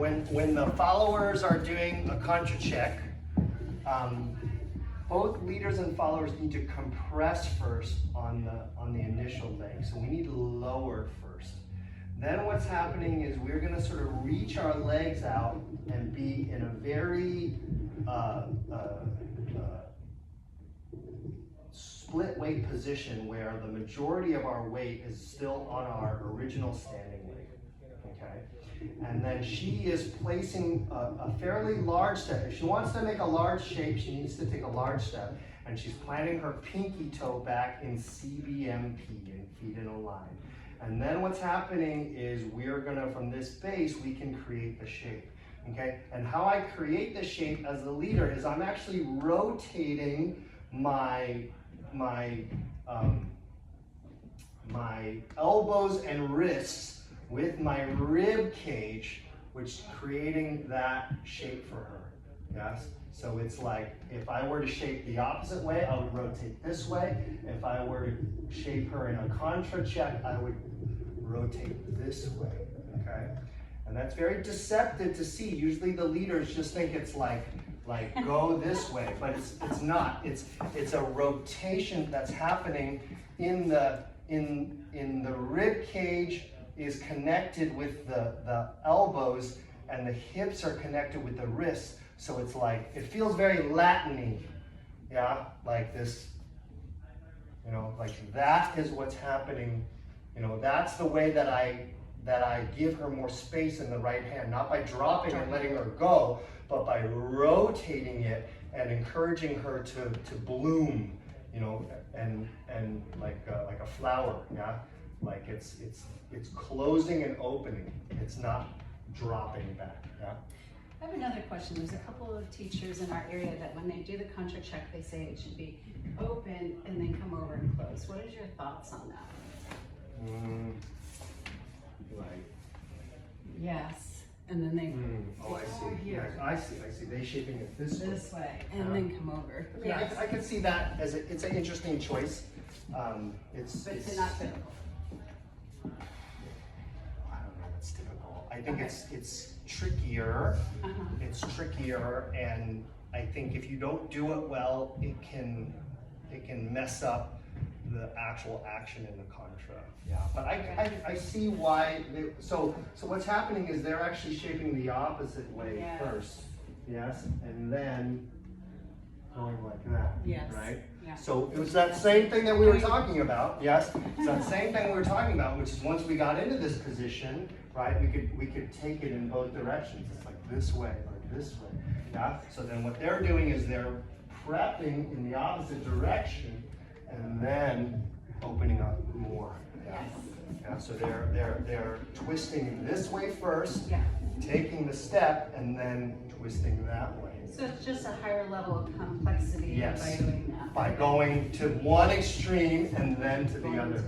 when the followers are doing a contra-check, both leaders and followers need to compress first on the initial leg. So we need to lower first. Then what's happening is we're going to sort of reach our legs out and be in a very split weight position where the majority of our weight is still on our original standing leg. Okay? And then she is placing a fairly large step. If she wants to make a large shape, she needs to take a large step. And she's planting her pinky toe back in CBMP, in feet in a line. And then what's happening is we're gonna, from this base, we can create the shape. Okay? And how I create the shape as the leader is I'm actually rotating my elbows and wrists with my rib cage, which is creating that shape for her. Yes? So it's like, if I were to shape the opposite way, I would rotate this way. If I were to shape her in a contra-check, I would rotate this way, okay? And that's very deceptive to see. Usually the leaders just think it's like go this way, but it's not. It's a rotation that's happening in the rib cage is connected with the elbows, and the hips are connected with the wrists. So it's like, it feels very Latin-y, yeah? Like this, you know, like that is what's happening. You know, that's the way that I give her more space in the right hand, not by dropping and letting her go, but by rotating it and encouraging her to bloom, you know, and like a flower, yeah? Like it's closing and opening. It's not dropping back, yeah? I have another question. There's a couple of teachers in our area that when they do the contra-check, they say it should be open and then come over and close. What is your thoughts on that? Right. Yes. And then they oh, I see. Yes, I see. They shaping it this way. And then come over. I mean, yes. I can see that as it's an interesting choice. It's not typical. I don't know. It's typical. I think it's trickier. It's trickier, and I think if you don't do it well, it can mess up the actual action in the contra. Yeah, but I see why. So what's happening is they're actually shaping the opposite way first. Yes, and then going like that. Yes. Right. Yeah. So it was that same thing that we were talking about. Yes, it's that same thing we were talking about, which is once we got into this position, right, we could take it in both directions. It's like this way or this way. Yeah. So then what they're doing is they're prepping in the opposite direction and then opening up more. Yeah. Yes. Yeah. So they're twisting this way first, Yeah. taking the step, and then twisting that way. So it's just a higher level of complexity Yes. by doing that. By going to one extreme and then to the other.